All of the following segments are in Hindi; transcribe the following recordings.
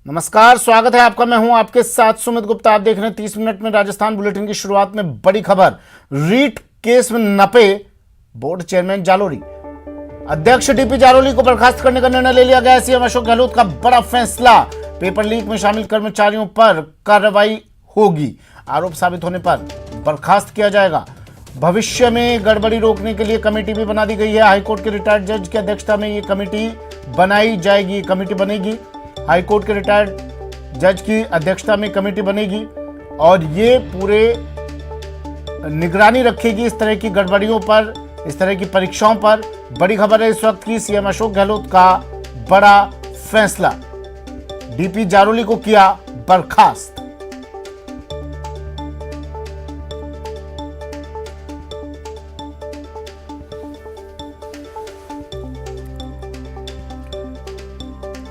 नमस्कार, स्वागत है आपका। मैं हूं आपके साथ सुमित गुप्ता। आप देख रहे हैं 30 मिनट में राजस्थान बुलेटिन की शुरुआत में बड़ी खबर। रीट केस में नपे बोर्ड चेयरमैन जालोरी। अध्यक्ष डीपी जालोरी को बर्खास्त करने का निर्णय ले लिया गया। सीएम अशोक गहलोत का बड़ा फैसला। पेपर लीक में शामिल कर्मचारियों पर कार्रवाई होगी। आरोप साबित होने पर बर्खास्त किया जाएगा। भविष्य में गड़बड़ी रोकने के लिए कमेटी भी बना दी गई है। हाईकोर्ट के रिटायर्ड जज की अध्यक्षता में ये कमेटी बनाई जाएगी। कमेटी बनेगी हाईकोर्ट के रिटायर्ड जज की अध्यक्षता में कमेटी बनेगी और ये पूरे निगरानी रखेगी इस तरह की गड़बड़ियों पर, इस तरह की परीक्षाओं पर। बड़ी खबर है इस वक्त की। सीएम अशोक गहलोत का बड़ा फैसला। डीपी जालोरी को किया बर्खास्त।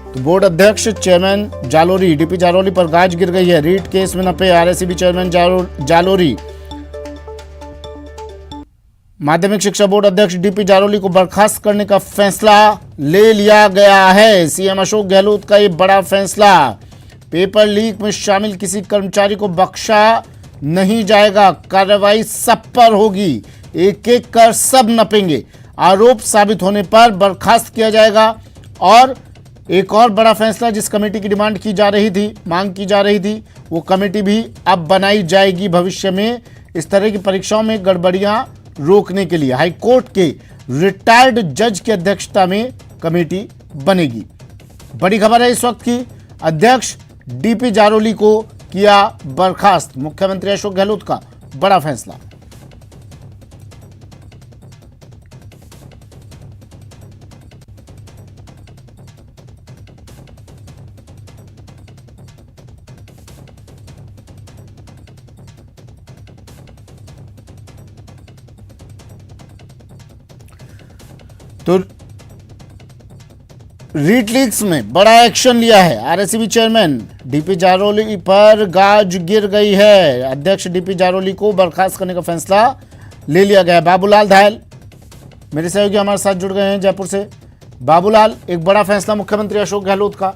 तो बोर्ड अध्यक्ष चेयरमैन जालोरी, डीपी जालोरी पर गाज गिर गई है। रीट केस में नपे आरएसीबी चेयरमैन जालोरी। माध्यमिक शिक्षा बोर्ड अध्यक्ष डीपी जालोरी को बर्खास्त करने का फैसला ले लिया गया है। सीएम अशोक गहलोत का यह बड़ा फैसला। पेपर लीक में शामिल किसी कर्मचारी को बख्शा नहीं जाएगा। कार्रवाई सब पर होगी। एक एक कर सब नपेंगे। आरोप साबित होने पर बर्खास्त किया जाएगा। और एक और बड़ा फैसला, जिस कमेटी की डिमांड की जा रही थी, मांग की जा रही थी, वो कमेटी भी अब बनाई जाएगी भविष्य में इस तरह की परीक्षाओं में गड़बड़ियां रोकने के लिए। हाईकोर्ट के रिटायर्ड जज की अध्यक्षता में कमेटी बनेगी। बड़ी खबर है इस वक्त की। अध्यक्ष डीपी जालोरी को किया बर्खास्त। मुख्यमंत्री अशोक गहलोत का बड़ा फैसला। तो रीट लीक्स में बड़ा एक्शन लिया है। आरएसीबी चेयरमैन डीपी जालोरी पर गाज गिर गई है। अध्यक्ष डीपी जालोरी को बर्खास्त करने का फैसला ले लिया गया है। बाबूलाल धायल मेरे सहयोगी हमारे साथ जुड़ गए हैं जयपुर से। बाबूलाल, एक बड़ा फैसला मुख्यमंत्री अशोक गहलोत का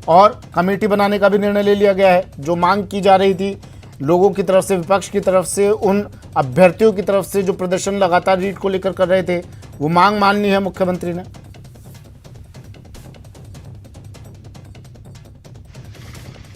और कमेटी बनाने का भी निर्णय ले लिया गया है। जो मांग की जा रही थी लोगों की तरफ से, विपक्ष की तरफ से, उन अभ्यर्थियों की तरफ से जो प्रदर्शन लगातार रीट को लेकर कर रहे थे, वो मांग मान ली है मुख्यमंत्री ने।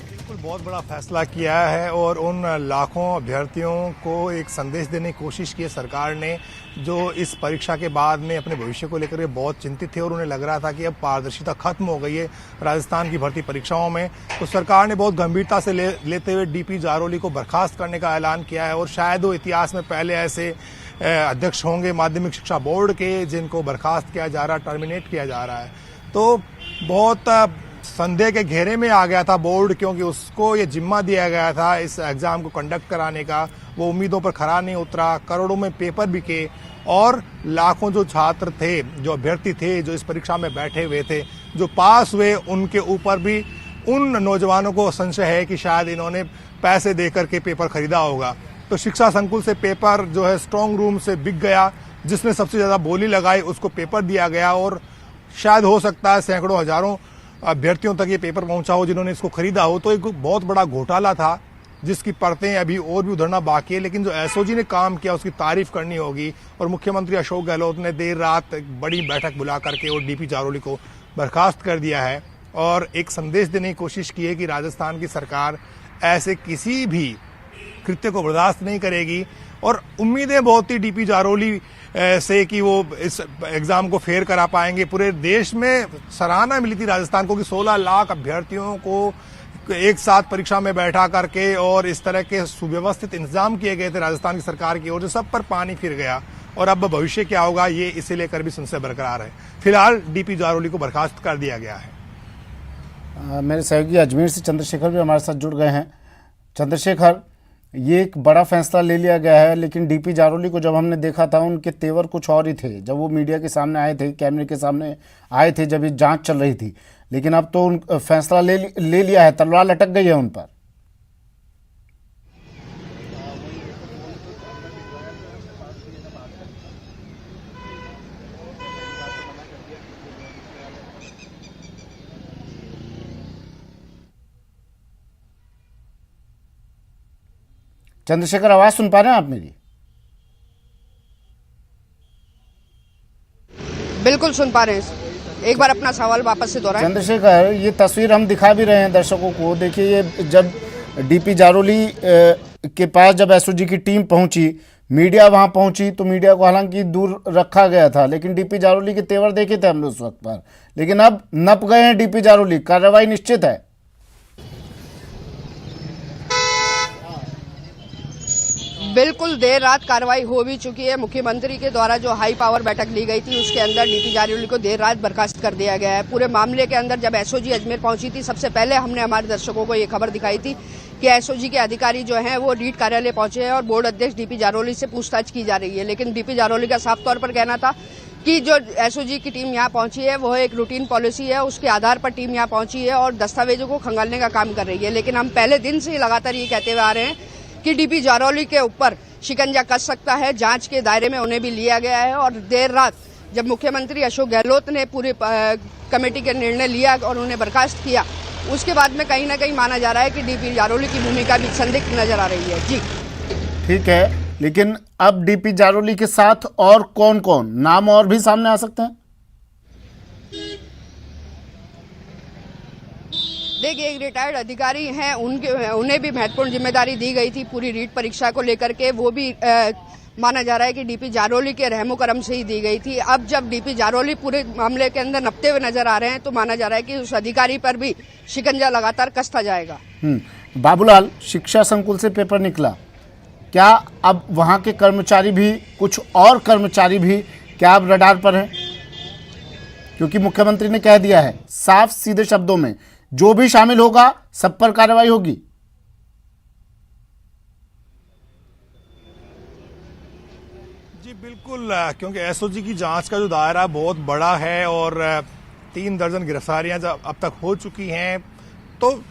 बिल्कुल बहुत बड़ा फैसला किया है और उन लाखों अभ्यर्थियों को एक संदेश देने की कोशिश की है सरकार ने, जो इस परीक्षा के बाद में अपने भविष्य को लेकर बहुत चिंतित थे और उन्हें लग रहा था कि अब पारदर्शिता खत्म हो गई है राजस्थान की भर्ती परीक्षाओं में। तो सरकार ने बहुत गंभीरता से लेते हुए डीपी जालोरी को बर्खास्त करने का ऐलान किया है। और शायद वो इतिहास में पहले ऐसे अध्यक्ष होंगे माध्यमिक शिक्षा बोर्ड के जिनको बर्खास्त किया जा रहा, टर्मिनेट किया जा रहा है। तो बहुत संदेह के घेरे में आ गया था बोर्ड, क्योंकि उसको ये जिम्मा दिया गया था इस एग्जाम को कंडक्ट कराने का। वो उम्मीदों पर खरा नहीं उतरा। करोड़ों में पेपर बिके और लाखों जो छात्र थे, जो अभ्यर्थी थे, जो इस परीक्षा में बैठे हुए थे, जो पास हुए, उनके ऊपर भी उन नौजवानों को संशय है कि शायद इन्होंने पैसे देकर के पेपर खरीदा होगा। तो शिक्षा संकुल से पेपर जो है स्ट्रांग रूम से बिक गया। जिसने सबसे ज्यादा बोली लगाई उसको पेपर दिया गया और शायद हो सकता है सैकड़ों हजारों अभ्यर्थियों तक ये पेपर पहुंचा हो जिन्होंने इसको खरीदा हो। तो एक बहुत बड़ा घोटाला था जिसकी परतें अभी और भी उधरना बाकी है। लेकिन जो एसओजी ने काम किया उसकी तारीफ करनी होगी। और मुख्यमंत्री अशोक गहलोत ने देर रात एक बड़ी बैठक बुला करके और डीपी जालोरी को बर्खास्त कर दिया है और एक संदेश देने की कोशिश की है कि राजस्थान की सरकार ऐसे किसी भी कृत्य को बर्दाश्त नहीं करेगी। और उम्मीदें बहुत थी डीपी जालोरी से कि वो इस एग्जाम को फेयर करा पाएंगे। पूरे देश में सराहना मिली थी राजस्थान को कि 16 लाख अभ्यर्थियों को एक साथ परीक्षा में बैठा करके और इस तरह के सुव्यवस्थित इंतजाम किए गए थे राजस्थान की सरकार की ओर से। सब पर पानी फिर गया और अब भविष्य क्या होगा ये इसे लेकर भी संशय बरकरार है। फिलहाल डीपी जालोरी को बर्खास्त कर दिया गया है। मेरे सहयोगी अजमेर से चंद्रशेखर भी हमारे साथ जुड़ गए हैं। चंद्रशेखर, ये एक बड़ा फैसला ले लिया गया है, लेकिन डीपी जालोरी को जब हमने देखा था उनके तेवर कुछ और ही थे जब वो मीडिया के सामने आए थे, कैमरे के सामने आए थे जब ये जांच चल रही थी। लेकिन अब तो फैसला ले लिया है, तलवार लटक गई है उन पर। चंद्रशेखर, आवाज सुन पा रहे हैं आप मेरी? बिल्कुल सुन पा रहे हैं। एक बार अपना सवाल वापस से दोहराएं। चंद्रशेखर, ये तस्वीर हम दिखा भी रहे हैं दर्शकों को। देखिए, ये जब डीपी जारोली के पास जब एसओजी की टीम पहुंची, मीडिया वहां पहुंची, तो मीडिया को हालांकि दूर रखा गया था, लेकिन डीपी जारोली के तेवर देखे थे हमने उस वक्त पर। लेकिन अब नप गए हैं डीपी जारोली, कार्रवाई निश्चित है। बिल्कुल देर रात कार्रवाई हो भी चुकी है। मुख्यमंत्री के द्वारा जो हाई पावर बैठक ली गई थी, उसके अंदर डीपी जारोली को देर रात बर्खास्त कर दिया गया है। पूरे मामले के अंदर जब एसओजी अजमेर पहुंची थी, सबसे पहले हमने हमारे दर्शकों को ये खबर दिखाई थी कि एसओजी के अधिकारी जो हैं वो रीट कार्यालय पहुंचे हैं और बोर्ड अध्यक्ष डीपी जारोली से पूछताछ की जा रही है। लेकिन डीपी जारोली का साफ तौर पर कहना था कि जो एसओजी की टीम यहाँ पहुंची है वो एक रूटीन पॉलिसी है, उसके आधार पर टीम यहाँ पहुंची है और दस्तावेजों को खंगालने का काम कर रही है। लेकिन हम पहले दिन से लगातार ये कहते हुए आ रहे हैं कि डीपी जारोली के ऊपर शिकंजा कस सकता है। जांच के दायरे में उन्हें भी लिया गया है और देर रात जब मुख्यमंत्री अशोक गहलोत ने पूरी कमेटी का निर्णय लिया और उन्हें बर्खास्त किया, उसके बाद में कहीं ना कहीं माना जा रहा है कि डीपी जारोली की भूमिका भी संदिग्ध नजर आ रही है। जी ठीक है, लेकिन अब डीपी जारोली के साथ और कौन कौन, नाम और भी सामने आ सकते हैं? देखिए, एक रिटायर्ड अधिकारी हैं, उन्हें भी महत्वपूर्ण जिम्मेदारी दी गई थी पूरी रीट परीक्षा को लेकर के। वो भी माना जा रहा है कि डीपी जारोली के रहमो करम से ही दी गई थी। अब जब डीपी जारोली पूरे मामले के अंदर नपते हुए नजर आ रहे हैं, तो माना जा रहा है कि उस अधिकारी पर भी शिकंजा लगातार कसता जाएगा। बाबूलाल, शिक्षा संकुल से पेपर निकला, क्या अब वहां के कर्मचारी भी, कुछ और कर्मचारी भी क्या अब रडार पर हैं? क्योंकि मुख्यमंत्री ने कह दिया है साफ सीधे शब्दों में, जो भी शामिल होगा सब पर कार्रवाई होगी। जी बिल्कुल, क्योंकि एसओजी की जांच का जो दायरा बहुत बड़ा है और 3 दर्जन गिरफ्तारियां जब अब तक हो चुकी हैं, तो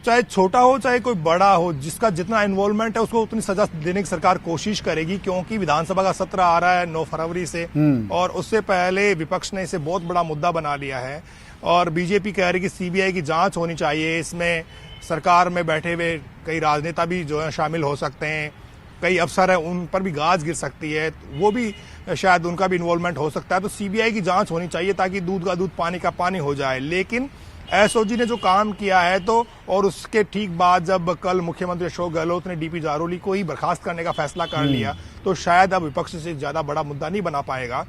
चाहे छोटा हो चाहे कोई बड़ा हो, जिसका जितना इन्वॉल्वमेंट है उसको उतनी सजा देने की सरकार कोशिश करेगी। क्योंकि विधानसभा का सत्र आ रहा है 9 फरवरी से, और उससे पहले विपक्ष ने इसे बहुत बड़ा मुद्दा बना लिया है और बीजेपी कह रही कि सीबीआई की जांच होनी चाहिए। इसमें सरकार में बैठे हुए कई राजनेता भी जो है शामिल हो सकते हैं, कई अफसर हैं, उन पर भी गाज गिर सकती है, वो भी शायद उनका भी इन्वॉल्वमेंट हो सकता है। तो सीबीआई की जांच होनी चाहिए ताकि दूध का दूध पानी का पानी हो जाए। लेकिन एसओजी ने जो काम किया है, तो और उसके ठीक बाद जब कल मुख्यमंत्री अशोक गहलोत ने डीपी जारोली को ही बर्खास्त करने का फैसला कर लिया, तो शायद अब विपक्ष से ज्यादा बड़ा मुद्दा नहीं बना पाएगा।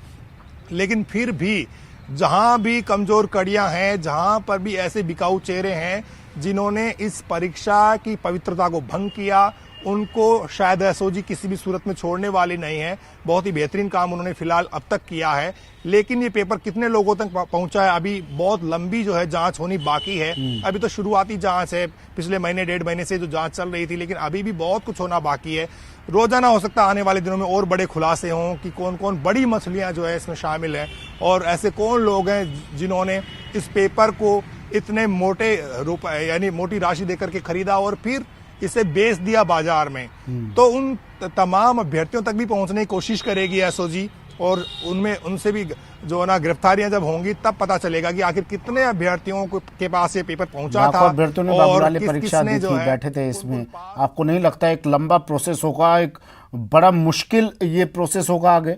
लेकिन फिर भी जहां भी कमजोर कड़ियां हैं, जहां पर भी ऐसे बिकाऊ चेहरे हैं जिन्होंने इस परीक्षा की पवित्रता को भंग किया, उनको शायद एसओजी किसी भी सूरत में छोड़ने वाली नहीं है। बहुत ही बेहतरीन काम उन्होंने फिलहाल अब तक किया है। लेकिन ये पेपर कितने लोगों तक पहुंचा है, अभी बहुत लंबी जो है जांच होनी बाकी है। अभी तो शुरुआती जांच है, पिछले महीने 1.5 महीने से जो जांच चल रही थी, लेकिन अभी भी बहुत कुछ होना बाकी है। रोजाना हो सकता है आने वाले दिनों में और बड़े खुलासे हों कि कौन कौन बड़ी मछलियां जो है इसमें शामिल हैं और ऐसे कौन लोग हैं जिन्होंने इस पेपर को इतने मोटे रुपए यानी मोटी राशि देकर के खरीदा और फिर इसे बेच दिया बाजार में। तो उन तमाम अभ्यर्थियों तक भी पहुंचने की कोशिश करेगी एसओजी और उनमें उनसे भी जो ना गिरफ्तारियां जब होंगी तब पता चलेगा कि आखिर कितने अभ्यर्थियों के पास ये पेपर पहुंचा था। अभ्यर्थियों ने बाबूलाल परीक्षा दी थी, बैठे थे इसमें। आपको नहीं लगता एक लंबा प्रोसेस होगा, एक बड़ा मुश्किल ये प्रोसेस होगा आगे?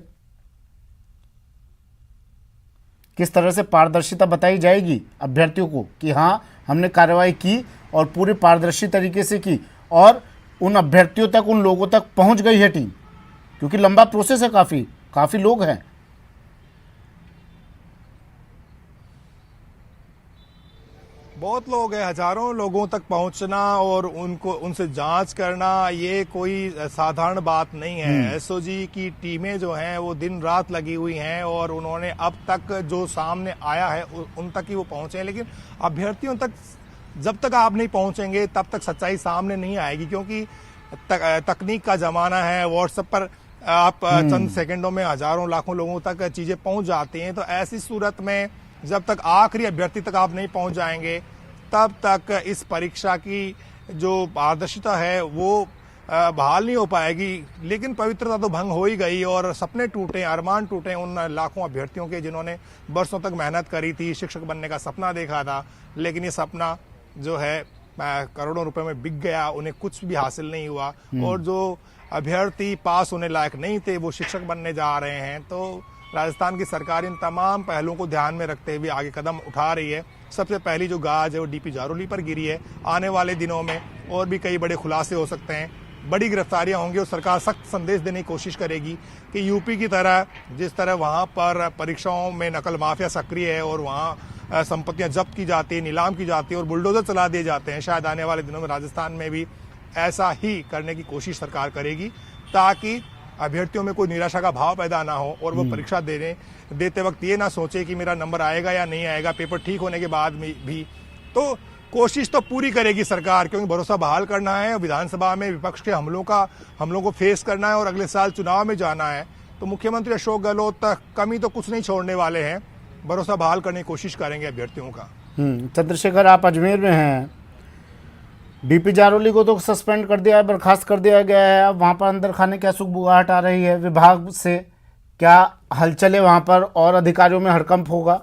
किस तरह से पारदर्शिता बताई जाएगी अभ्यर्थियों को कि हाँ हमने कार्रवाई की और पूरी पारदर्शी तरीके से की, और उन अभ्यर्थियों तक, उन लोगों तक पहुंच गई है टीम? क्योंकि लंबा प्रोसेस है, काफी लोग हैं। बहुत लोग हैं, हजारों लोगों तक पहुंचना और उनसे जांच करना, ये कोई साधारण बात नहीं है। एसओजी की टीमें जो हैं वो दिन रात लगी हुई हैं और उन्होंने अब तक जो सामने आया है उन तक ही वो पहुंचे हैं। लेकिन अभ्यर्थियों तक जब तक आप नहीं पहुंचेंगे तब तक सच्चाई सामने नहीं आएगी, क्योंकि तकनीक का जमाना है। व्हाट्सएप पर आप चंद सेकंडों में हजारों लाखों लोगों तक चीजें पहुंच जाती हैं। तो ऐसी सूरत में जब तक आखिरी अभ्यर्थी तक आप नहीं पहुंच जाएंगे तब तक इस परीक्षा की जो पारदर्शिता है वो बहाल नहीं हो पाएगी। लेकिन पवित्रता तो भंग हो ही गई और सपने टूटे, अरमान टूटे उन लाखों अभ्यर्थियों के जिन्होंने बरसों तक मेहनत करी थी, शिक्षक बनने का सपना देखा था। लेकिन ये सपना जो है करोड़ों रुपए में बिक गया, उन्हें कुछ भी हासिल नहीं हुआ, और जो अभ्यर्थी पास होने लायक नहीं थे वो शिक्षक बनने जा रहे हैं। तो राजस्थान की सरकार इन तमाम पहलुओं को ध्यान में रखते हुए आगे कदम उठा रही है। सबसे पहली जो गाज है वो डीपी जारोली पर गिरी है। आने वाले दिनों में और भी कई बड़े खुलासे हो सकते हैं, बड़ी गिरफ्तारियां होंगी, और सरकार सख्त संदेश देने की कोशिश करेगी कि यूपी की तरह जिस तरह वहां पर परीक्षाओं में नकल माफिया सक्रिय है और वहां संपत्तियां जब्त की जाती है, नीलाम की जाती है और बुलडोजर चला दिए जाते हैं, शायद आने वाले दिनों में राजस्थान में भी ऐसा ही करने की कोशिश सरकार करेगी, ताकि अभ्यर्थियों में कोई निराशा का भाव पैदा ना हो और वो परीक्षा देते वक्त ये ना सोचे कि मेरा नंबर आएगा या नहीं आएगा पेपर ठीक होने के बाद भी। तो कोशिश तो पूरी करेगी सरकार, क्योंकि भरोसा बहाल करना है, विधानसभा में विपक्ष के हमलों को फेस करना है और अगले साल चुनाव में जाना है। तो मुख्यमंत्री अशोक गहलोत कमी तो कुछ नहीं छोड़ने वाले हैं, भरोसा बहाल करने की कोशिश करेंगे अभ्यर्थियों का। चंद्रशेखर, आप अजमेर में हैं, डीपी जारोली को तो सस्पेंड कर दिया है, बर्खास्त कर दिया गया है, अब वहां पर अंदर खाने क्या सुगबुगाहट आ रही है विभाग से, क्या हलचल है वहां पर और अधिकारियों में हड़कंप होगा?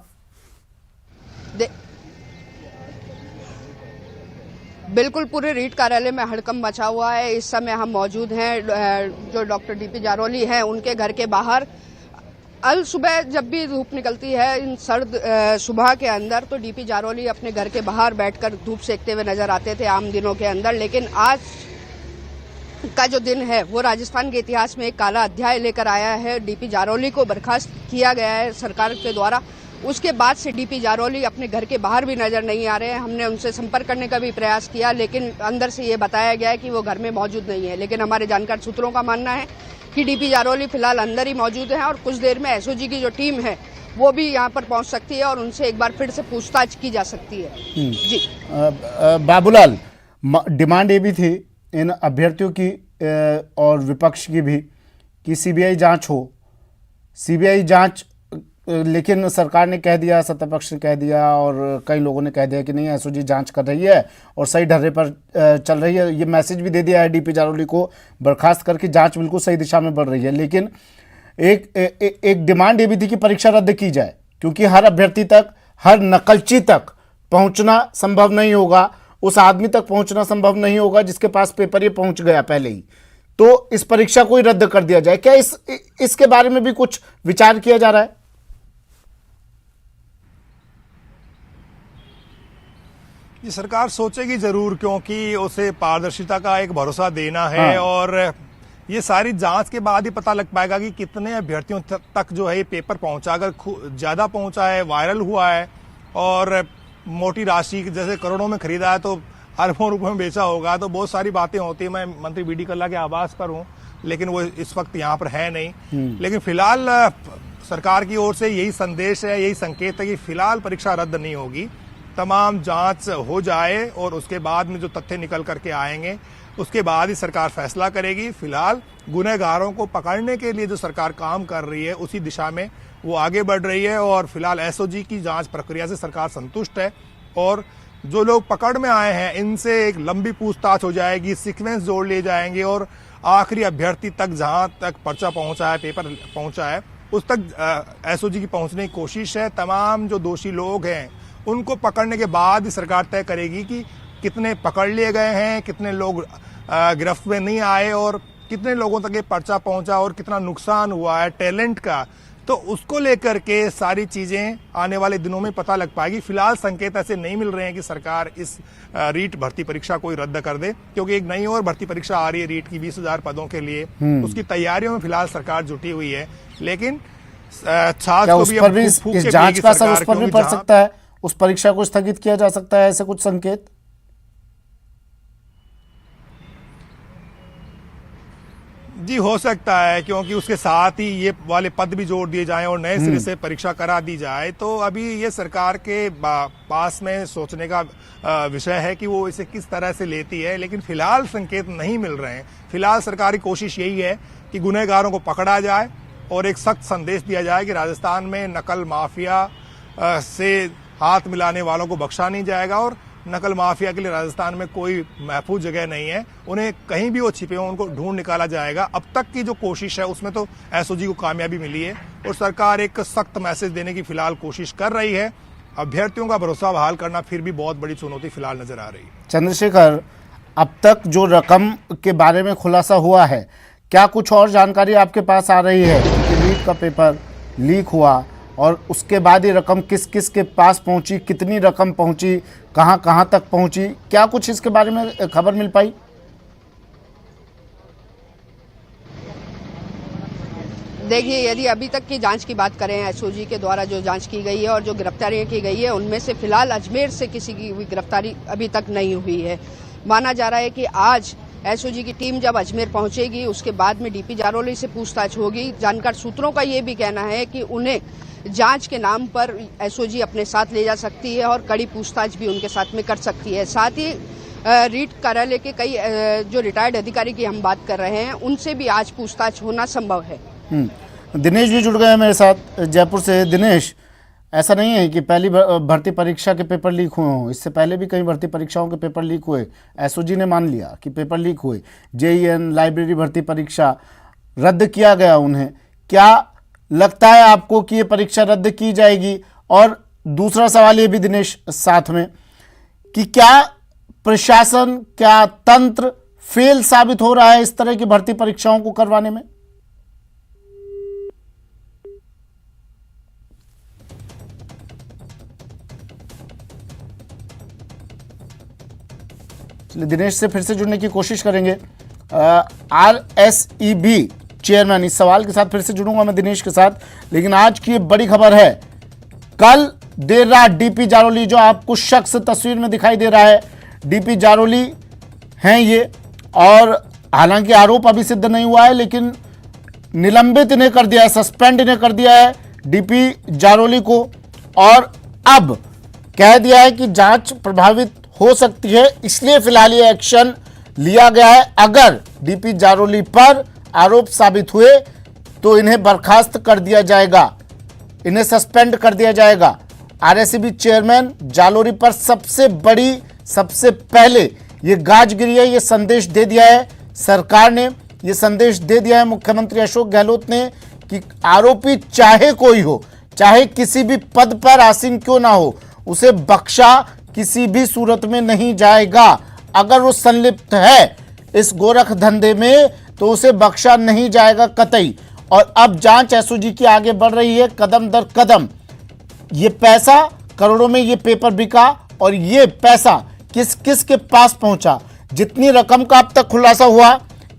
बिल्कुल, पूरे रीट कार्यालय में हड़कंप मचा हुआ है। इस समय हम मौजूद हैं जो डॉक्टर डीपी जारोली हैं उनके घर के बाहर। अल सुबह जब भी धूप निकलती है इन सर्द सुबह के अंदर, तो डीपी जारोली अपने घर के बाहर बैठकर धूप सेकते हुए नजर आते थे आम दिनों के अंदर। लेकिन आज का जो दिन है वो राजस्थान के इतिहास में एक काला अध्याय लेकर आया है। डीपी जारोली को बर्खास्त किया गया है सरकार के द्वारा। उसके बाद से डीपी जारोली अपने घर के बाहर भी नजर नहीं आ रहे हैं। हमने उनसे संपर्क करने का भी प्रयास किया, लेकिन अंदर से ये बताया गया है कि वो घर में मौजूद नहीं है। लेकिन हमारे जानकार सूत्रों का मानना है कि डीपी जारोली फिलहाल अंदर ही मौजूद है और कुछ देर में एसओजी की जो टीम है वो भी यहाँ पर पहुंच सकती है और उनसे एक बार फिर से पूछताछ की जा सकती है। जी बाबूलाल, डिमांड ये भी थी इन अभ्यर्थियों की और विपक्ष की भी कि सीबीआई जांच हो, सीबीआई जांच, लेकिन सरकार ने कह दिया, सत्तापक्ष ने कह दिया और कई लोगों ने कह दिया कि नहीं, एसओजी जांच कर रही है और सही ढर्रे पर चल रही है। ये मैसेज भी दे दिया है डीपी जारोली को बर्खास्त करके, जांच बिल्कुल सही दिशा में बढ़ रही है। लेकिन एक डिमांड ये भी थी कि परीक्षा रद्द की जाए, क्योंकि हर अभ्यर्थी तक, हर नकलची तक पहुंचना संभव नहीं होगा, उस आदमी तक पहुंचना संभव नहीं होगा जिसके पास पेपर ये पहुंच गया पहले ही। तो इस परीक्षा को ही रद्द कर दिया जाए, क्या इसके बारे में भी कुछ विचार किया जा रहा है? ये सरकार सोचेगी जरूर, क्योंकि उसे पारदर्शिता का एक भरोसा देना है। और ये सारी जांच के बाद ही पता लग पाएगा कि कितने अभ्यर्थियों तक जो है ये पेपर पहुंचा। अगर ज्यादा पहुंचा है, वायरल हुआ है और मोटी राशि जैसे करोड़ों में खरीदा है तो अरबों रुपए में बेचा होगा, तो बहुत सारी बातें होती है। मैं मंत्री बीडी कल्ला के आवास पर हूं, लेकिन वो इस वक्त यहाँ पर है नहीं। लेकिन फिलहाल सरकार की ओर से यही संदेश है, यही संकेत है कि फिलहाल परीक्षा रद्द नहीं होगी, तमाम जांच हो जाए और उसके बाद में जो तथ्य निकल करके आएंगे उसके बाद ही सरकार फैसला करेगी। फिलहाल गुनहगारों को पकड़ने के लिए जो सरकार काम कर रही है उसी दिशा में वो आगे बढ़ रही है और फिलहाल एसओजी की जांच प्रक्रिया से सरकार संतुष्ट है। और जो लोग पकड़ में आए हैं इनसे एक लंबी पूछताछ हो जाएगी, सीक्वेंस जोड़ लिए जाएंगे और आखिरी अभ्यर्थी तक जहां तक पर्चा पहुंचा है, पेपर पहुंचा है, उस तक एसओजी की पहुंचने की कोशिश है। तमाम जो दोषी लोग हैं उनको पकड़ने के बाद ही सरकार तय करेगी कि कितने पकड़ लिए गए हैं, कितने लोग गिरफ्त में नहीं आए और कितने लोगों तक ये पर्चा पहुंचा और कितना नुकसान हुआ है टैलेंट का। तो उसको लेकर के सारी चीजें आने वाले दिनों में पता लग पाएगी। फिलहाल संकेत ऐसे नहीं मिल रहे हैं कि सरकार इस रीट भर्ती परीक्षा को रद्द कर दे, क्योंकि एक नई और भर्ती परीक्षा आ रही है रीट की 20,000 पदों के लिए। उसकी तैयारियों में फिलहाल सरकार जुटी हुई है। लेकिन छात्र को भी इस जांच का असर उस पर भी पड़ सकता है, उस परीक्षा को स्थगित किया जा सकता है, ऐसे कुछ संकेत? जी हो सकता है, क्योंकि उसके साथ ही ये वाले पद भी जोड़ दिए जाएं और नए सिरे से परीक्षा करा दी जाए। तो अभी ये सरकार के पास में सोचने का विषय है कि वो इसे किस तरह से लेती है। लेकिन फिलहाल संकेत नहीं मिल रहे हैं। फिलहाल सरकारी कोशिश यही है कि गुनहगारों को पकड़ा जाए और एक सख्त संदेश दिया जाए कि राजस्थान में नकल माफिया से हाथ मिलाने वालों को बख्शा नहीं जाएगा और नकल माफिया के लिए राजस्थान में कोई महफूज जगह नहीं है। उन्हें कहीं भी वो छिपे हों उनको ढूंढ निकाला जाएगा। अब तक की जो कोशिश है उसमें तो एसओजी को कामयाबी मिली है और सरकार एक सख्त मैसेज देने की फिलहाल कोशिश कर रही है। अभ्यर्थियों का भरोसा बहाल करना फिर भी बहुत बड़ी चुनौती फिलहाल नजर आ रही है। चंद्रशेखर, अब तक जो रकम के बारे में खुलासा हुआ है, क्या कुछ और जानकारी आपके पास आ रही है कि नीट का पेपर लीक हुआ और उसके बाद ये रकम किस किस के पास पहुंची, कितनी रकम पहुंची, कहां कहां तक पहुंची, क्या कुछ इसके बारे में खबर मिल पाई? देखिए, यदि अभी तक की जांच की बात करें, एसओजी के द्वारा जो जांच की गई है और जो गिरफ्तारियां की गई है, उनमें से फिलहाल अजमेर से किसी की भी गिरफ्तारी अभी तक नहीं हुई है। माना जा रहा है कि आज एसओजी की टीम जब अजमेर पहुंचेगी, उसके बाद में डीपी जारोली से पूछताछ होगी। जानकार सूत्रों का ये भी कहना है कि उन्हें जांच के नाम पर एसओजी अपने साथ ले जा सकती है और कड़ी पूछताछ भी उनके साथ में कर सकती है। साथ ही रीट कार्यालय के कई जो रिटायर्ड अधिकारी की हम बात कर रहे हैं, उनसे भी आज पूछताछ होना संभव है। दिनेश भी जुड़ गए हैं मेरे साथ जयपुर से। दिनेश, ऐसा नहीं है कि पहली भर्ती परीक्षा के पेपर लीक हुए हों, इससे पहले भी कई भर्ती परीक्षाओं के पेपर लीक हुए, एसओजी ने मान लिया कि पेपर लीक हुए। जेईएन लाइब्रेरी भर्ती परीक्षा रद्द किया गया उन्हें, क्या लगता है आपको कि ये परीक्षा रद्द की जाएगी? और दूसरा सवाल ये भी दिनेश साथ में कि क्या प्रशासन, क्या तंत्र फेल साबित हो रहा है इस तरह की भर्ती परीक्षाओं को करवाने में? दिनेश से फिर से जुड़ने की कोशिश करेंगे। आरएसईबी चेयरमैन, इस सवाल के साथ फिर से जुड़ूंगा मैं दिनेश के साथ, लेकिन आज की बड़ी खबर है, कल देर रात डीपी जारोली, जो आपको शख्स तस्वीर में दिखाई दे रहा है, डीपी जारोली हैं ये, और हालांकि आरोप अभी सिद्ध नहीं हुआ है, लेकिन निलंबित इन्हें कर दिया है, सस्पेंड इन्हें कर दिया है डीपी जारोली को, और अब कह दिया है कि जांच प्रभावित हो सकती है, इसलिए फिलहाल ये एक्शन लिया गया है। अगर डीपी जारोली पर आरोप साबित हुए तो इन्हें बर्खास्त कर दिया जाएगा, इन्हें सस्पेंड कर दिया जाएगा। आरएसईबी चेयरमैन जालोरी पर सबसे पहले ये गाज गिरी है, ये संदेश दे दिया है सरकार ने, ये संदेश दे दिया है मुख्यमंत्री अशोक गहलोत ने कि आरोपी चाहे कोई हो, चाहे किसी भी पद पर आसीन क्यों ना हो, उसे बख्शा किसी भी सूरत में नहीं जाएगा। अगर वो संलिप्त है इस गोरख धंधे में तो उसे बख्शा नहीं जाएगा कतई। और अब जांच एसओजी की आगे बढ़ रही है कदम दर कदम। ये पैसा करोड़ों में ये पेपर बिका और ये पैसा किस किस के पास पहुंचा, जितनी रकम का अब तक खुलासा हुआ,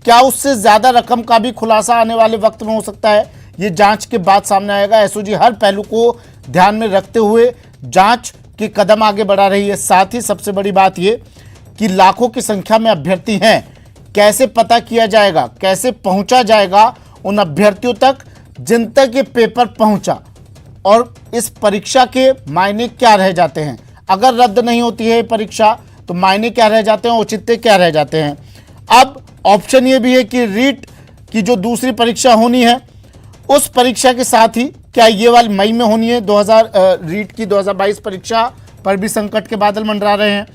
क्या उससे ज्यादा रकम का भी खुलासा आने वाले वक्त में हो सकता है, ये जांच के बाद सामने आएगा। एसओजी हर पहलू को ध्यान में रखते हुए जांच के कदम आगे बढ़ा रही है। साथ ही सबसे बड़ी बात ये कि लाखों की संख्या में अभ्यर्थी हैं, कैसे पता किया जाएगा, कैसे पहुंचा जाएगा उन अभ्यर्थियों तक जिन तक ये पेपर पहुंचा, और इस परीक्षा के मायने क्या रह जाते हैं। अगर रद्द नहीं होती है परीक्षा तो मायने क्या रह जाते हैं, औचित्य क्या रह जाते हैं। अब ऑप्शन ये भी है कि रीट की जो दूसरी परीक्षा होनी है, उस परीक्षा के साथ ही क्या ये वाली मई में होनी है, रीट की 2022 परीक्षा पर भी संकट के बादल मंडरा रहे हैं,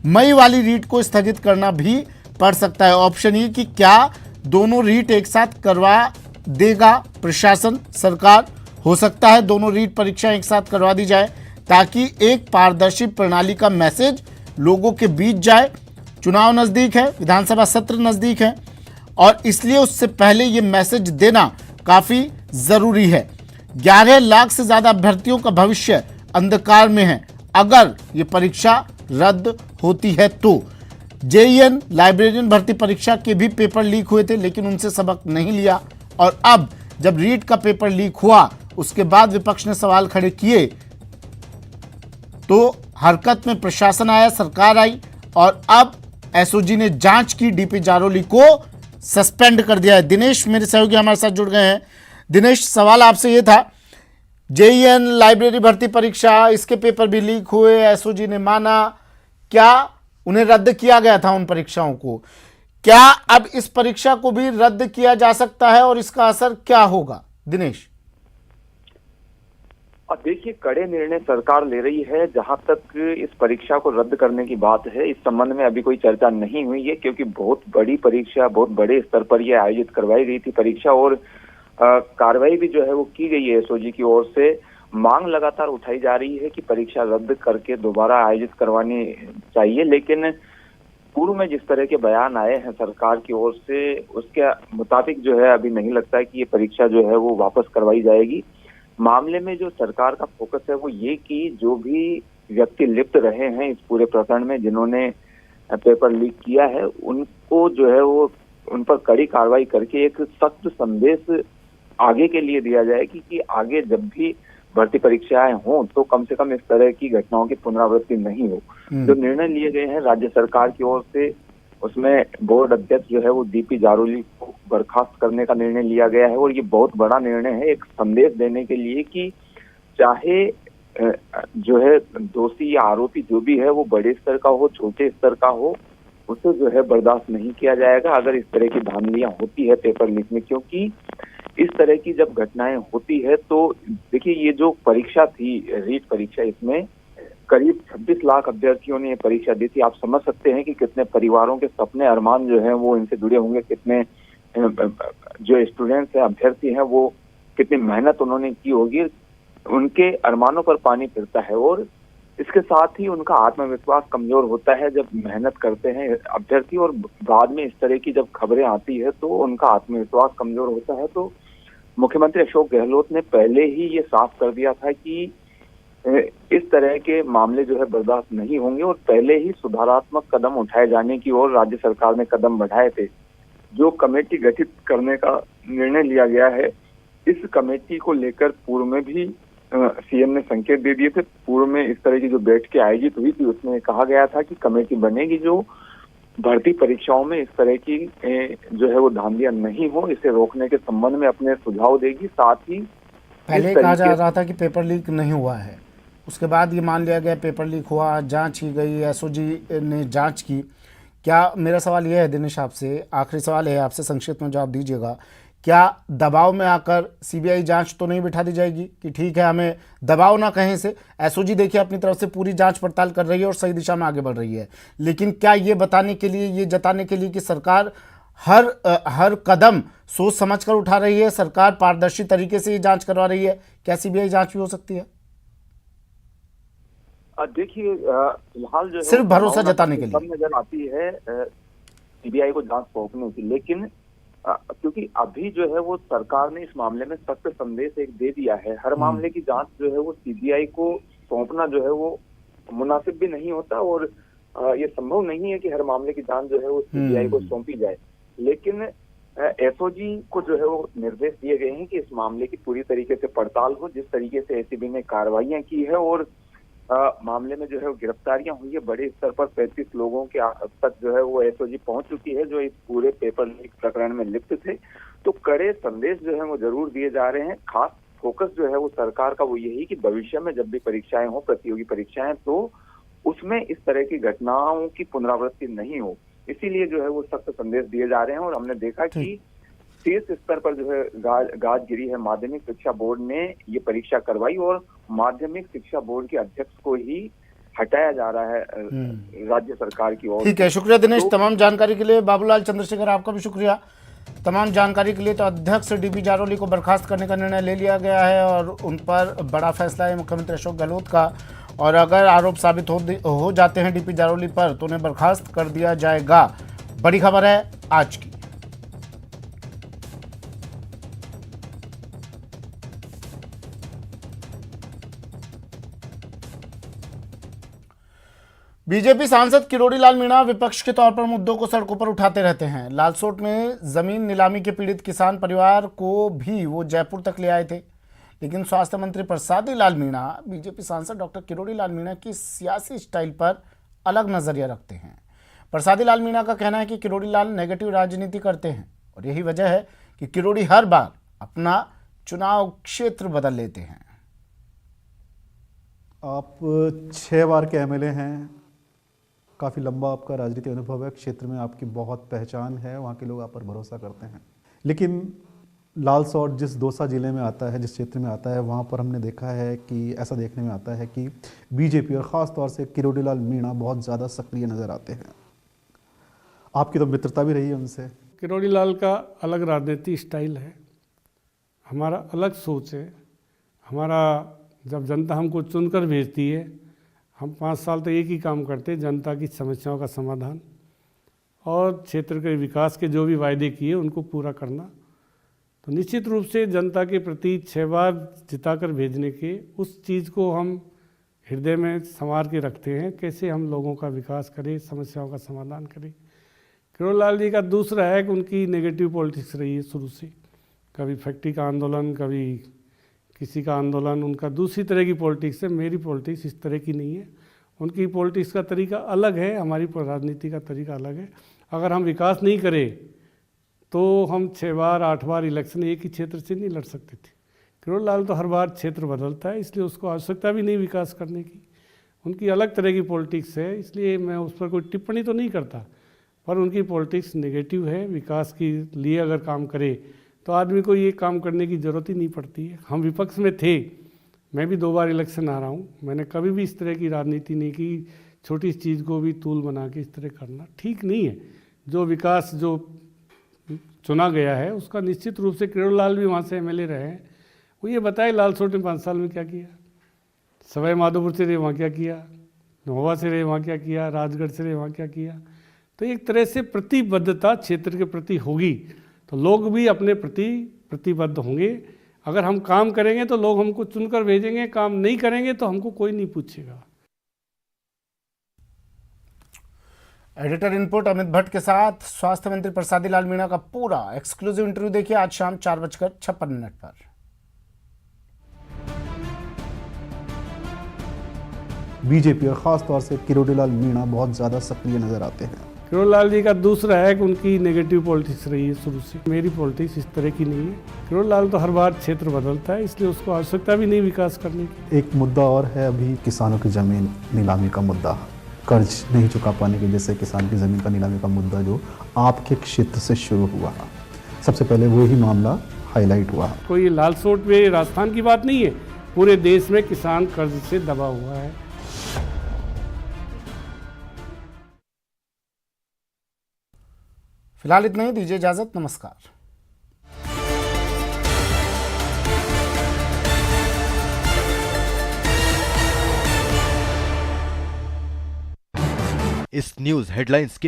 मई वाली रीट को स्थगित करना भी पड़ सकता है। ऑप्शन ये कि क्या दोनों रीट एक साथ करवा देगा प्रशासन, सरकार, हो सकता है दोनों रीट परीक्षा एक साथ करवा दी जाए ताकि एक पारदर्शी प्रणाली का मैसेज लोगों के बीच जाए। चुनाव नज़दीक है, विधानसभा सत्र नज़दीक है, और इसलिए उससे पहले ये मैसेज देना काफ़ी ज़रूरी है। 11 लाख से ज़्यादा अभ्यर्थियों का भविष्य अंधकार में है अगर ये परीक्षा रद्द होती है तो। जेईएन लाइब्रेरियन भर्ती परीक्षा के भी पेपर लीक हुए थे, लेकिन उनसे सबक नहीं लिया, और अब जब रीट का पेपर लीक हुआ उसके बाद विपक्ष ने सवाल खड़े किए तो हरकत में प्रशासन आया, सरकार आई, और अब एसओजी ने जांच की, डीपी जारोली को सस्पेंड कर दिया है। दिनेश मेरे सहयोगी हमारे साथ जुड़ गए हैं। दिनेश, सवाल आपसे ये था, जेईएन लाइब्रेरी भर्ती परीक्षा, इसके पेपर भी लीक हुए, एसओजी ने माना, क्या उन्हें रद्द किया गया था उन परीक्षाओं को, क्या अब इस परीक्षा को भी रद्द किया जा सकता है और इसका असर क्या होगा? दिनेश, और देखिए, कड़े निर्णय सरकार ले रही है। जहां तक इस परीक्षा को रद्द करने की बात है, इस संबंध में अभी कोई चर्चा नहीं हुई है, क्योंकि बहुत बड़ी परीक्षा, बहुत बड़े स्तर पर यह आयोजित करवाई गई थी परीक्षा, और कार्रवाई भी जो है वो की गई है एसओजी की ओर से। मांग लगातार उठाई जा रही है कि परीक्षा रद्द करके दोबारा आयोजित करवानी चाहिए, लेकिन पूर्व में जिस तरह के बयान आए हैं सरकार की ओर से, उसके मुताबिक जो है अभी नहीं लगता है कि ये परीक्षा जो है वो वापस करवाई जाएगी। मामले में जो सरकार का फोकस है वो ये कि जो भी व्यक्ति लिप्त रहे हैं इस पूरे प्रकरण में, जिन्होंने पेपर लीक किया है, उनको जो है वो उन पर कड़ी कार्रवाई करके एक सख्त संदेश आगे के लिए दिया जाए कि आगे जब भी भर्ती परीक्षाएं हों तो कम से कम इस तरह की घटनाओं की पुनरावृत्ति नहीं हो। जो निर्णय लिए गए हैं राज्य सरकार की ओर से, उसमें बोर्ड अध्यक्ष जो है वो डीपी जारोली को बर्खास्त करने का निर्णय लिया गया है और ये बहुत बड़ा निर्णय है, एक संदेश देने के लिए कि चाहे जो है दोषी या आरोपी जो भी है वो बड़े स्तर का हो, छोटे स्तर का हो, उसे जो है बर्दाश्त नहीं किया जाएगा अगर इस तरह की धांधलियां होती है पेपर लीक में। क्योंकि इस तरह की जब घटनाएं होती है तो देखिए, ये जो परीक्षा थी रीट परीक्षा, इसमें करीब 26 लाख अभ्यर्थियों ने ये परीक्षा दी थी। आप समझ सकते हैं कि कितने परिवारों के सपने अरमान जो हैं वो इनसे जुड़े होंगे, कितने जो स्टूडेंट्स हैं, अभ्यर्थी हैं, वो कितनी मेहनत उन्होंने की होगी। उनके अरमानों पर पानी फिरता है और इसके साथ ही उनका आत्मविश्वास कमजोर होता है जब मेहनत करते हैं अभ्यर्थी, और बाद में इस तरह की जब खबरें आती है तो उनका आत्मविश्वास कमजोर होता है। तो मुख्यमंत्री अशोक गहलोत ने पहले ही ये साफ कर दिया था कि इस तरह के मामले जो है बर्दाश्त नहीं होंगे और पहले ही सुधारात्मक कदम उठाए जाने की ओर राज्य सरकार ने कदम बढ़ाए थे। जो कमेटी गठित करने का निर्णय लिया गया है, इस कमेटी को लेकर पूर्व में भी सीएम ने संकेत दे दिए थे। पूर्व में इस तरह की जो बैठकें आयोजित हुई थी उसमें कहा गया था कि कमेटी बनेगी जो भर्ती परीक्षाओं में इस तरह की जो है वो धांधलियां नहीं हो, इसे रोकने के संबंध में अपने सुझाव देगी। साथ ही पहले कहा जा रहा था कि पेपर लीक नहीं हुआ है, उसके बाद ये मान लिया गया पेपर लीक हुआ, जांच की गई, एसओजी ने जांच की। क्या, मेरा सवाल यह है दिनेश आपसे, आखिरी सवाल है, आपसे संक्षिप्त में जवाब दीजिएगा, क्या दबाव में आकर सीबीआई जांच तो नहीं बिठा दी जाएगी कि ठीक है हमें दबाव ना कहीं से, एसओजी देखिए अपनी तरफ से पूरी जांच पड़ताल कर रही है और सही दिशा में आगे बढ़ रही है, लेकिन क्या ये बताने के लिए, ये जताने के लिए कि सरकार हर कदम सोच समझकर उठा रही है, सरकार पारदर्शी तरीके से ये जांच करवा रही है, क्या सीबीआई जांच भी हो सकती है? देखिए, फिलहाल जो है सिर्फ भरोसा जताने के लिए नजर आती है सीबीआई को जांच सौंपने की, लेकिन क्योंकि अभी जो है वो सरकार ने इस मामले में सख्त संदेश एक दे दिया है। हर मामले की जांच जो है वो सीबीआई को सौंपना जो है वो मुनासिब भी नहीं होता और ये संभव नहीं है कि हर मामले की जांच जो है वो सीबीआई को सौंपी जाए। लेकिन एसओजी को जो है वो निर्देश दिए गए हैं कि इस मामले की पूरी तरीके से पड़ताल हो, जिस तरीके से एसीबी ने कार्रवाइयां की है और मामले में जो है वो गिरफ्तारियां हुई है, बड़े स्तर पर 35 लोगों के तक जो है वो एसओजी पहुंच चुकी है जो इस पूरे पेपर लीक प्रकरण में लिप्त थे। तो कड़े संदेश जो है वो जरूर दिए जा रहे हैं। खास फोकस जो है वो सरकार का वो यही कि भविष्य में जब भी परीक्षाएं हो, प्रतियोगी परीक्षाएं, तो उसमें इस तरह की घटनाओं की पुनरावृत्ति नहीं हो, इसीलिए जो है वो सख्त संदेश दिए जा रहे हैं। और हमने देखा कि शीर्ष स्तर पर जो है गाज गिरी है। माध्यमिक शिक्षा बोर्ड ने ये परीक्षा करवाई और माध्यमिक शिक्षा बोर्ड के अध्यक्ष को ही हटाया जा रहा है राज्य सरकार की ओर। ठीक है, शुक्रिया दिनेश तमाम जानकारी के लिए। बाबूलाल चंद्रशेखर, आपका भी शुक्रिया तमाम जानकारी के लिए। तो अध्यक्ष डीपी जारोली को बर्खास्त करने का निर्णय ले लिया गया है और उन पर बड़ा फैसला है मुख्यमंत्री अशोक गहलोत का, और अगर आरोप साबित हो जाते हैं डीपी जारोली पर तो उन्हें बर्खास्त कर दिया जाएगा। बड़ी खबर है आज की। बीजेपी सांसद किरोड़ी लाल मीणा विपक्ष के तौर पर मुद्दों को सड़कों पर उठाते रहते हैं। लालसोट में जमीन नीलामी के पीड़ित किसान परिवार को भी वो जयपुर तक ले आए थे, लेकिन स्वास्थ्य मंत्री प्रसादी लाल मीणा बीजेपी सांसद डॉक्टर किरोड़ी लाल मीणा की सियासी स्टाइल पर अलग नजरिया रखते हैं। प्रसादी लाल मीणा का कहना है कि किरोड़ी लाल नेगेटिव राजनीति करते हैं और यही वजह है कि किरोड़ी हर बार अपना चुनाव क्षेत्र बदल लेते हैं। आप 6 बार के एमएलए हैं, काफ़ी लंबा आपका राजनीतिक अनुभव है, क्षेत्र में आपकी बहुत पहचान है, वहाँ के लोग आप पर भरोसा करते हैं। लेकिन लालसोट जिस दौसा ज़िले में आता है, जिस क्षेत्र में आता है, वहाँ पर हमने देखा है कि ऐसा देखने में आता है कि बीजेपी और ख़ास तौर से किरोड़ी लाल मीणा बहुत ज़्यादा सक्रिय नज़र आते हैं। आपकी तो मित्रता भी रही है उनसे। किरोड़ी लाल का अलग राजनीति स्टाइल है, हमारा अलग सोच है, हमारा जब जनता हमको चुनकर भेजती है, हम 5 साल तो एक ही काम करते, जनता की समस्याओं का समाधान और क्षेत्र के विकास के जो भी वायदे किए उनको पूरा करना। तो निश्चित रूप से जनता के प्रति 6 बार जिताकर भेजने के उस चीज़ को हम हृदय में संवार के रखते हैं, कैसे हम लोगों का विकास करें, समस्याओं का समाधान करें। किरोड़लाल जी का दूसरा है कि उनकी नेगेटिव पॉलिटिक्स रही है शुरू से, कभी फैक्ट्री का आंदोलन, कभी किसी का आंदोलन, उनका दूसरी तरह की पॉलिटिक्स है। मेरी पॉलिटिक्स इस तरह की नहीं है, उनकी पॉलिटिक्स का तरीका अलग है, हमारी राजनीति का तरीका अलग है। अगर हम विकास नहीं करें तो हम 6 बार 8 बार इलेक्शन एक ही क्षेत्र से नहीं लड़ सकते थे। किरोड़लाल तो हर बार क्षेत्र बदलता है, इसलिए उसको आवश्यकता भी नहीं विकास करने की, उनकी अलग तरह की पॉलिटिक्स है, इसलिए मैं उस पर कोई टिप्पणी तो नहीं करता, पर उनकी पॉलिटिक्स नेगेटिव है। विकास के लिए अगर काम करे तो आदमी को ये काम करने की ज़रूरत ही नहीं पड़ती है। हम विपक्ष में थे, मैं भी 2 बार इलेक्शन आ रहा हूँ, मैंने कभी भी इस तरह की राजनीति नहीं की, छोटी चीज़ को भी तूल बना के इस तरह करना ठीक नहीं है। जो विकास जो चुना गया है उसका निश्चित रूप से किरोड़लाल भी वहाँ से एमएलए रहे हैं, वो ये बताए लालसोट ने 5 साल में क्या किया, सवाई माधोपुर से रहे वहाँ क्या किया, महोबा से रहे वहाँ क्या किया, राजगढ़ से रहे वहाँ क्या किया। तो एक तरह से प्रतिबद्धता क्षेत्र के प्रति होगी तो लोग भी अपने प्रति प्रतिबद्ध होंगे। अगर हम काम करेंगे तो लोग हमको चुनकर भेजेंगे, काम नहीं करेंगे तो हमको कोई नहीं पूछेगा। एडिटर इनपुट अमित भट्ट के साथ स्वास्थ्य मंत्री प्रसादी लाल मीणा का पूरा एक्सक्लूसिव इंटरव्यू देखिए आज शाम 4:56 पर। बीजेपी और ख़ास तौर से किरोड़ीलाल मीणा बहुत ज़्यादा सक्रिय नज़र आते हैं। किरोड़लाल जी का दूसरा है कि उनकी नेगेटिव पॉलिटिक्स रही है शुरू से, मेरी पॉलिटिक्स इस तरह की नहीं है। किरोड़लाल तो हर बार क्षेत्र बदलता है, इसलिए उसको आवश्यकता भी नहीं विकास करने की। एक मुद्दा और है अभी किसानों की ज़मीन नीलामी का मुद्दा, कर्ज नहीं चुका पाने की वजह से किसान की ज़मीन का नीलामी का मुद्दा जो आपके क्षेत्र से शुरू हुआ, सबसे पहले वही मामला हाईलाइट हुआ। कोई लालसोट में राजस्थान की बात नहीं है, पूरे देश में किसान कर्ज से दबा हुआ है। फिलहाल इतना ही, दीजिए इजाजत, नमस्कार। इस न्यूज हेडलाइंस के